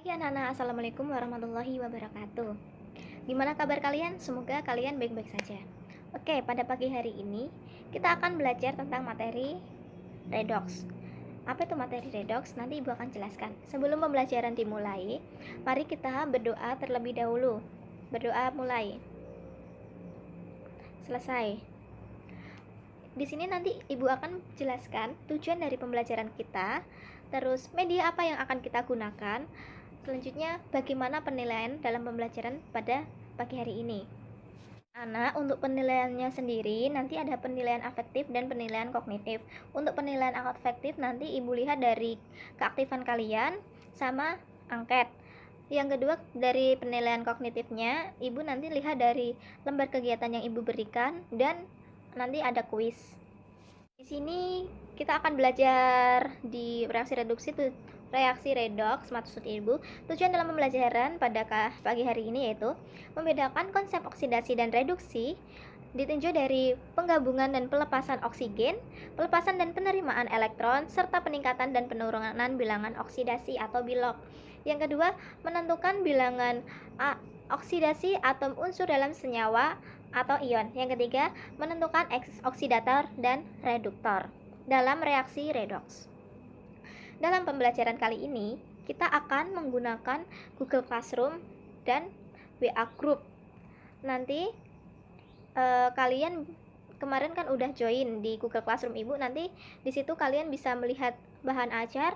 Ya Nana, Assalamualaikum warahmatullahi wabarakatuh. Gimana kabar kalian? Semoga kalian baik-baik saja. Oke, pada pagi hari ini kita akan belajar tentang materi redox. Apa itu materi redox? Nanti Ibu akan jelaskan. Sebelum pembelajaran dimulai, mari kita berdoa terlebih dahulu. Berdoa mulai. Selesai. Di sini nanti Ibu akan jelaskan tujuan dari pembelajaran kita, terus media apa yang akan kita gunakan, selanjutnya bagaimana penilaian dalam pembelajaran pada pagi hari ini. Untuk penilaiannya sendiri nanti ada penilaian afektif dan penilaian kognitif. Untuk penilaian afektif nanti Ibu lihat dari keaktifan kalian sama angket. Yang kedua, dari penilaian kognitifnya Ibu nanti lihat dari lembar kegiatan yang Ibu berikan dan nanti ada kuis. Di sini kita akan belajar di reaksi redox. Maksud Ibu, tujuan dalam pembelajaran pada pagi hari ini yaitu membedakan konsep oksidasi dan reduksi ditinjau dari penggabungan dan pelepasan oksigen, pelepasan dan penerimaan elektron, serta peningkatan dan penurunan bilangan oksidasi atau bilok. Yang kedua, menentukan bilangan oksidasi atom unsur dalam senyawa atau ion. Yang ketiga, menentukan oksidator dan reduktor dalam reaksi redox. Dalam pembelajaran kali ini, kita akan menggunakan Google Classroom dan WA Group. Nanti kalian kemarin kan udah join di Google Classroom Ibu, nanti di situ kalian bisa melihat bahan ajar,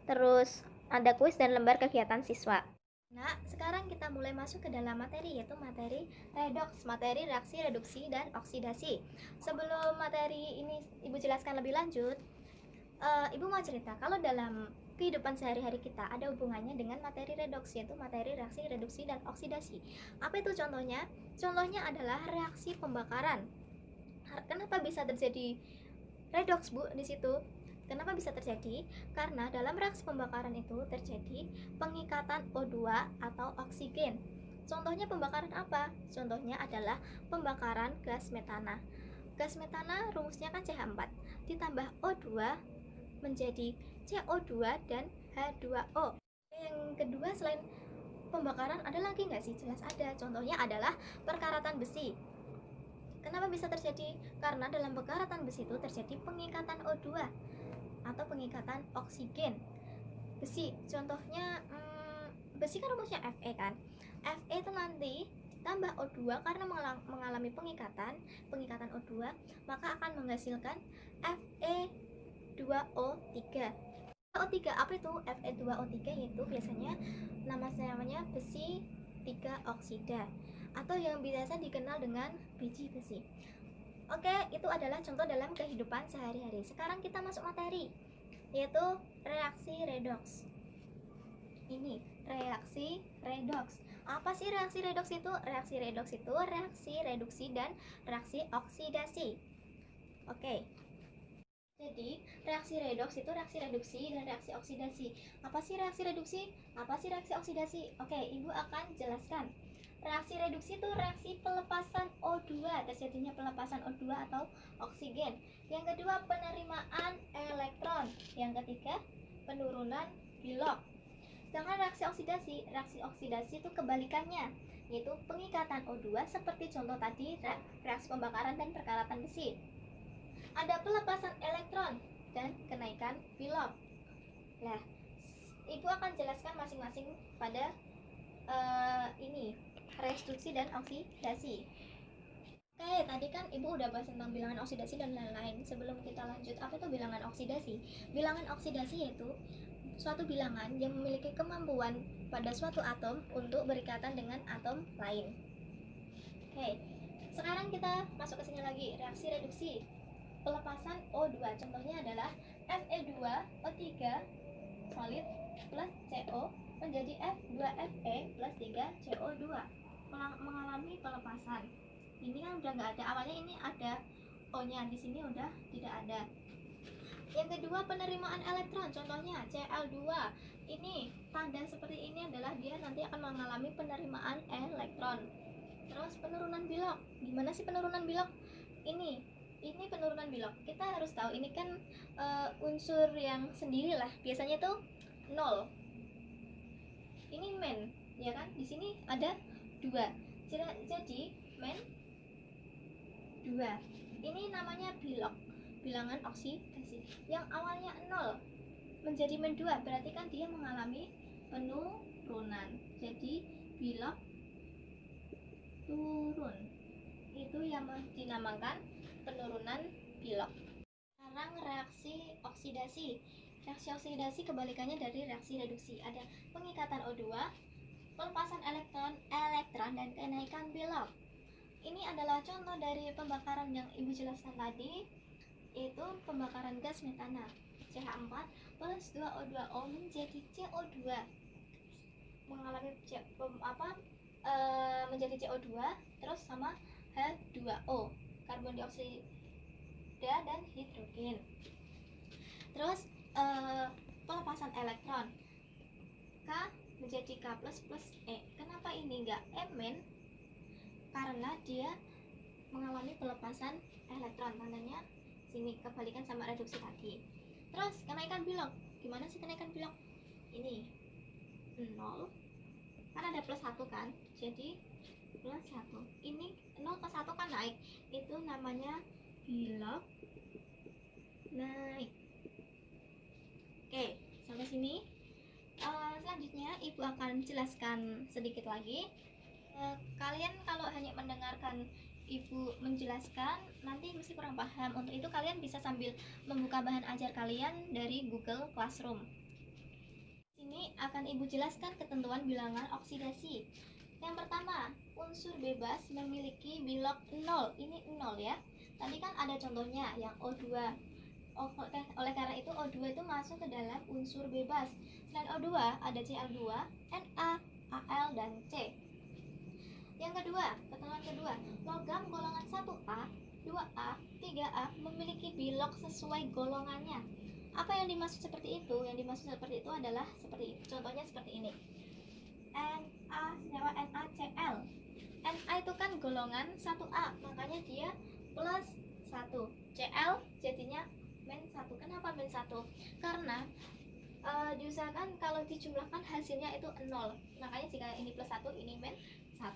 terus ada kuis dan lembar kegiatan siswa. Nah, sekarang kita mulai masuk ke dalam materi, yaitu materi redox, materi reaksi reduksi dan oksidasi. Sebelum materi ini Ibu jelaskan lebih lanjut, Ibu mau cerita kalau dalam kehidupan sehari-hari kita ada hubungannya dengan materi redox, yaitu materi reaksi reduksi dan oksidasi. Apa itu contohnya? Contohnya adalah reaksi pembakaran. Kenapa bisa terjadi redox, Bu, di situ? Kenapa bisa terjadi? Karena dalam reaksi pembakaran itu terjadi pengikatan O2 atau oksigen. Contohnya pembakaran apa? Contohnya adalah pembakaran gas metana. Gas metana rumusnya kan CH4 ditambah O2 menjadi CO2 dan H2O. Yang kedua, selain pembakaran ada lagi nggak sih? Jelas ada. Contohnya adalah perkaratan besi. Kenapa bisa terjadi? Karena dalam perkaratan besi itu terjadi pengikatan O2 atau pengikatan oksigen. Besi, contohnya besi kan rumusnya Fe kan. Fe itu nanti tambah O2 karena mengalami pengikatan O2, maka akan menghasilkan Fe2O3. O3 apa itu? Fe2O3 yaitu biasanya namanya besi 3 oksida atau yang biasa dikenal dengan biji besi. Oke, itu adalah contoh dalam kehidupan sehari-hari. Sekarang kita masuk materi, yaitu reaksi redox. Ini reaksi redox. Apa sih reaksi redox itu? Reaksi redox itu reaksi reduksi dan reaksi oksidasi. Oke. Jadi, reaksi redox itu reaksi reduksi dan reaksi oksidasi. Apa sih reaksi reduksi? Apa sih reaksi oksidasi? Oke, Ibu akan jelaskan. Reaksi reduksi itu reaksi pelepasan O2, terjadinya pelepasan O2 atau oksigen. Yang kedua, penerimaan elektron. Yang ketiga, penurunan bilok. Sedangkan reaksi oksidasi itu kebalikannya, yaitu pengikatan O2 seperti contoh tadi reaksi pembakaran dan perkaratan besi. Ada pelepasan elektron dan kenaikan bilok. Nah, Ibu akan jelaskan masing-masing pada ini reduksi dan oksidasi. Oke, tadi kan Ibu udah bahas tentang bilangan oksidasi dan lain-lain. Sebelum kita lanjut, apa itu bilangan oksidasi? Bilangan oksidasi yaitu suatu bilangan yang memiliki kemampuan pada suatu atom untuk berikatan dengan atom lain. Oke, sekarang kita masuk ke sini lagi, reaksi reduksi. Pelepasan O2, contohnya adalah Fe2O3 solid plus CO menjadi F2Fe plus 3CO2 mengalami pelepasan. Ini kan udah nggak ada, awalnya ini ada O-nya, di sini udah tidak ada. Yang kedua, penerimaan elektron, contohnya Cl2. Ini tanda seperti ini adalah dia nanti akan mengalami penerimaan elektron. Terus penurunan bilok. Gimana sih penurunan bilok? Ini penurunan bilok. Kita harus tahu ini kan unsur yang sendiri lah. Biasanya tuh 0. men, ya kan? Di sini ada 2. Jadi men 2. Ini namanya bilog, bilangan oksidasi. Yang awalnya 0 menjadi men 2, berarti kan dia mengalami penurunan. Jadi bilog turun. Itu yang dinamakan penurunan bilog. Sekarang reaksi oksidasi. Reaksi oksidasi kebalikannya dari reaksi reduksi. Ada pengikatan O2, pelepasan elektron dan kenaikan bilog. Ini adalah contoh dari pembakaran yang Ibu jelaskan tadi, yaitu pembakaran gas metana. CH4 plus 2O2O menjadi CO2, mengalami menjadi CO2 terus sama H2O, karbon dioksida dan hidrogen. Terus pelepasan elektron, K menjadi K plus E. Kenapa ini enggak Mn? Karena dia mengalami pelepasan elektron, tandanya sini kebalikan sama reduksi tadi. Terus kenaikan bilog, gimana sih kenaikan bilog? Ini 0, kan ada plus 1 kan, jadi plus 1. Ini 0 ke 1 kan naik, itu namanya bilog naik. Oke, sampai sini. Selanjutnya Ibu akan jelaskan sedikit lagi. Kalian kalau hanya mendengarkan Ibu menjelaskan nanti mesti kurang paham. Untuk itu kalian bisa sambil membuka bahan ajar kalian dari Google Classroom. Sini akan Ibu jelaskan ketentuan bilangan oksidasi. Yang pertama, unsur bebas memiliki bilog 0. Ini 0 ya. Tadi kan ada contohnya yang O2. Oleh karena itu O2 itu masuk ke dalam unsur bebas. Selain O2 ada Cl2, Na, Al dan C. Yang kedua, ketentuan kedua, logam golongan 1A, 2A, 3A memiliki bilog sesuai golongannya. Apa yang dimaksud seperti itu? Yang dimaksud seperti itu adalah seperti itu. Contohnya seperti ini. Na senyawa NaCl. Na itu kan golongan 1A, makanya dia plus 1. Cl jadinya men 1. Kenapa men 1? Karena diusahakan kalau dijumlahkan hasilnya itu 0. Makanya jika ini plus 1, ini men 1.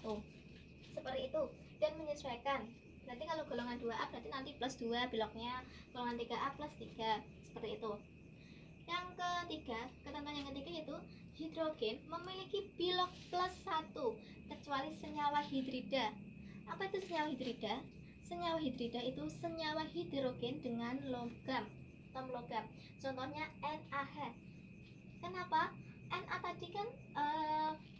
Seperti itu. Dan menyesuaikan. Berarti kalau golongan 2A berarti nanti plus 2 bilognya, golongan 3A plus 3. Seperti itu. Yang ketiga, ketentuan yang ketiga yaitu hidrogen memiliki bilog plus 1 kecuali senyawa hidrida. Apa itu senyawa hidrida? Senyawa hidrida itu senyawa hidrogen dengan logam, atom logam. Contohnya NaH. Kenapa? Na tadi kan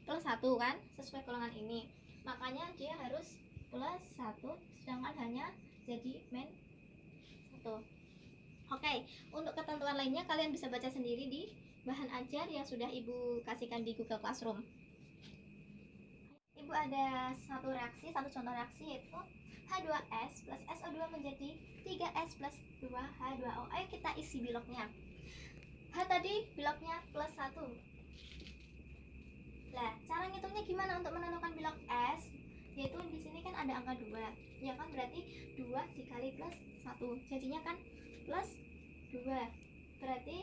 plus 1 kan, sesuai golongan ini. Makanya dia harus plus 1, sedangkan hanya jadi men 1. Oke, untuk ketentuan lainnya kalian bisa baca sendiri di bahan ajar yang sudah Ibu kasihkan di Google Classroom. Ibu ada satu contoh reaksi yaitu H2S plus SO2 menjadi 3S plus 2H2O. Ayo kita isi bilognya. H tadi bilognya plus 1. Nah, cara ngitungnya gimana untuk menentukan bilog S? Yaitu di sini kan ada angka 2. Ya kan, berarti 2 dikali plus 1. Jadinya kan plus 2. Berarti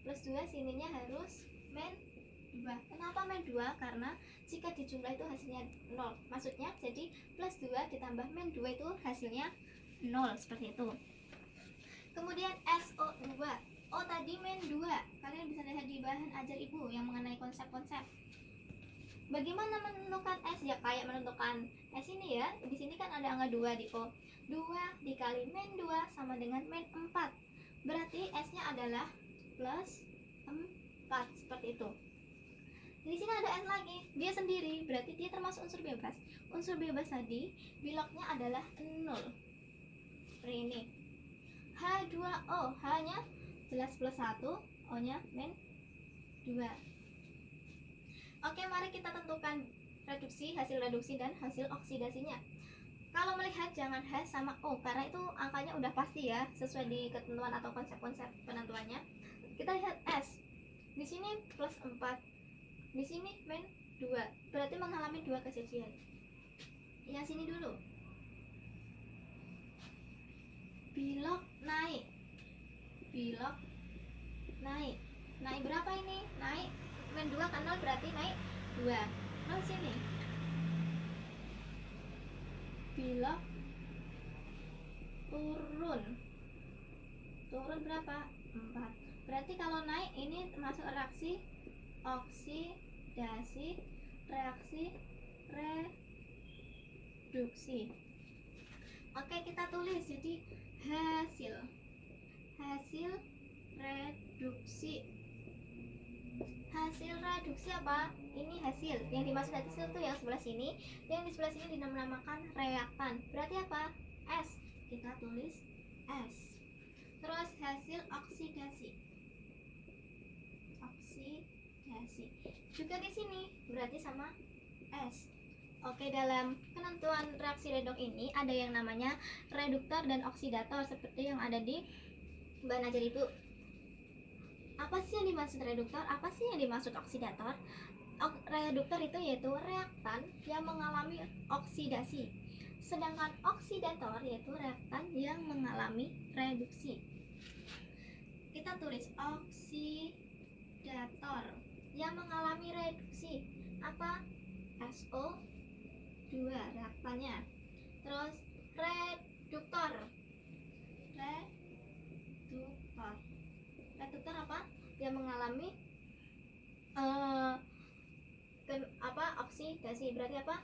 plus 2 sininya harus men 2. Kenapa men 2? Karena jika dijumlah itu hasilnya 0. Maksudnya jadi plus 2 ditambah men 2 itu hasilnya 0. Seperti itu. Kemudian SO2. O tadi men 2. Kalian bisa lihat di bahan ajar Ibu yang mengenai konsep-konsep. Bagaimana menentukan S? Ya kayak menentukan S ini ya. Di sini kan ada angka 2 di O. 2 dikali men 2 sama dengan men 4. Berarti S-nya adalah plus 4. Seperti itu. Di sini ada S lagi. Dia sendiri, berarti dia termasuk unsur bebas. Unsur bebas tadi bilognya adalah 0. Seperti ini. H2O, H-nya jelas plus 1, O-nya men 2. Oke, mari kita tentukan reduksi, hasil reduksi dan hasil oksidasinya. Kalau melihat jangan H sama O karena itu angkanya udah pasti ya, sesuai di ketentuan atau konsep-konsep penentuannya. Kita lihat S. Di sini plus 4. Di sini men 2. Berarti mengalami 2 kejadian. Yang sini dulu. Bilog naik. Bilog naik. Naik berapa ini? Naik men 2 kan 0 berarti naik 2. Terus ini bilok turun berapa? 4. Berarti kalau naik ini masuk reaksi oksidasi, reaksi reduksi. Oke, kita tulis jadi hasil reduksi. Hasil reduksi apa? Ini hasil. Yang dimaksud hasil itu yang sebelah sini. Yang di sebelah sini dinamakan reaktan. Berarti apa? S. Kita tulis S. Terus hasil oksidasi. Juga di sini berarti sama S. Oke, dalam penentuan reaksi redoks ini ada yang namanya reduktor dan oksidator seperti yang ada di bahan ajar Ibu. Apa sih yang dimaksud reduktor? Apa sih yang dimaksud oksidator? Reduktor itu yaitu reaktan yang mengalami oksidasi. Sedangkan oksidator yaitu reaktan yang mengalami reduksi. Kita tulis oksidator yang mengalami reduksi. Apa? SO2 reaktannya. Terus reduktor apa? Yang mengalami oksidasi. Berarti apa?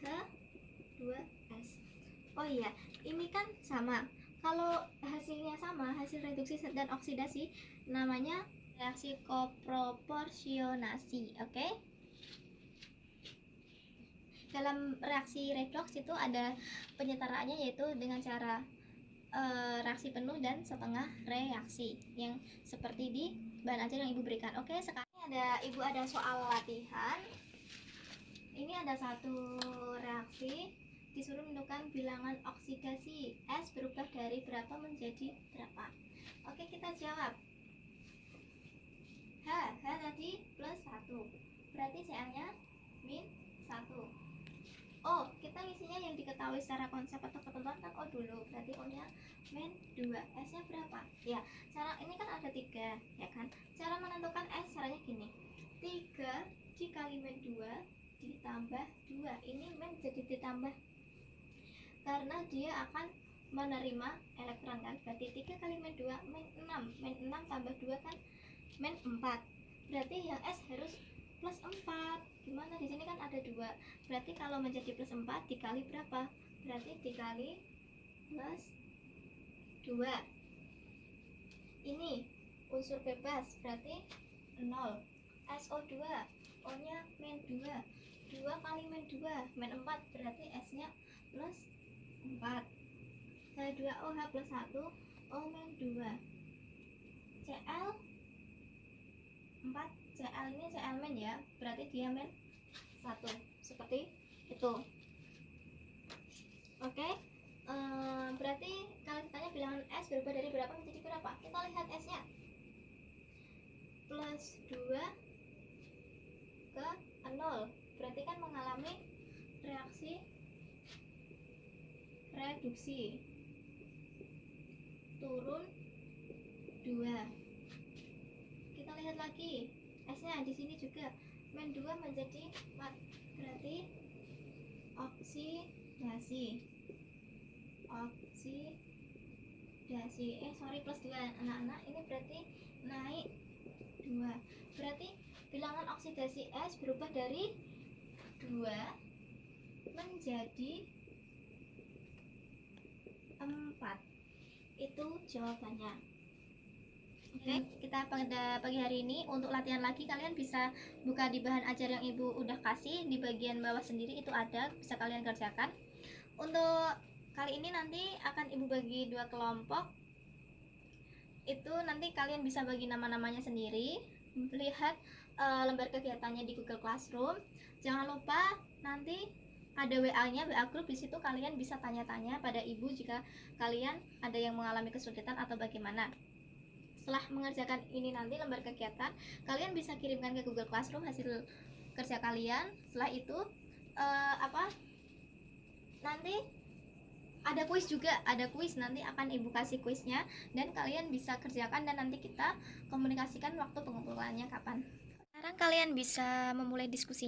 H2S. Oh iya, ini kan sama. Kalau hasilnya sama, hasil reduksi dan oksidasi, namanya reaksi koproporsionasi. Oke? Dalam reaksi redoks itu ada penyetaraannya, yaitu dengan cara reaksi penuh dan setengah reaksi yang seperti di bahan ajar yang Ibu berikan. Oke, sekarang Ibu ada soal latihan. Ini ada satu reaksi, disuruh menentukan bilangan oksidasi S berubah dari berapa menjadi berapa. Oke, kita jawab. H tadi plus 1, berarti Cl-nya min 1. O, kita ngisinya yang diketahui secara konsep atau ketentuan kan O dulu, berarti O-nya min 2. S-nya berapa? Ya, cara ini kan ada 3, ya kan? Cara menentukan S caranya gini. 3 dikali min 2 ditambah 2. Ini min jadi ditambah karena dia akan menerima elektron kan. Berarti 3 kali min 2 min 6. Min 6 tambah 2 kan min 4. Berarti yang S harus plus 4. Gimana? Di sini kan ada 2. Berarti kalau menjadi plus 4 dikali berapa? Berarti dikali plus 2. Ini unsur bebas, berarti 0. SO2, O-nya min 2. 2 kali min 2 min 4, berarti S-nya plus 4. H2OH plus 1, O min 2. Cl 4, Cl ini Cl min ya, berarti dia min 1. Seperti itu. Oke, berarti kalau ditanya bilangan S berubah dari berapa menjadi berapa, kita lihat S-nya plus 2 ke 0, berarti kan mengalami reaksi reduksi, turun 2. Kita lihat lagi S-nya di sini juga min 2 menjadi 4, berarti oksidasi. Plus 2 anak-anak, ini berarti naik 2. Berarti bilangan oksidasi S berubah dari 2 menjadi 4. Itu jawabannya. Oke, kita pada pagi hari ini untuk latihan lagi, kalian bisa buka di bahan ajar yang Ibu udah kasih di bagian bawah sendiri, itu ada, bisa kalian kerjakan. Untuk kali ini nanti akan Ibu bagi 2 kelompok. Itu nanti kalian bisa bagi nama-namanya sendiri, lihat lembar kegiatannya di Google Classroom. Jangan lupa nanti ada WA-nya, WA group. Di situ kalian bisa tanya-tanya pada Ibu jika kalian ada yang mengalami kesulitan atau bagaimana. Setelah mengerjakan ini nanti lembar kegiatan, kalian bisa kirimkan ke Google Classroom hasil kerja kalian. Setelah itu nanti ada kuis juga, nanti akan Ibu kasih kuisnya dan kalian bisa kerjakan, dan nanti kita komunikasikan waktu pengumpulannya kapan. Sekarang kalian bisa memulai diskusinya.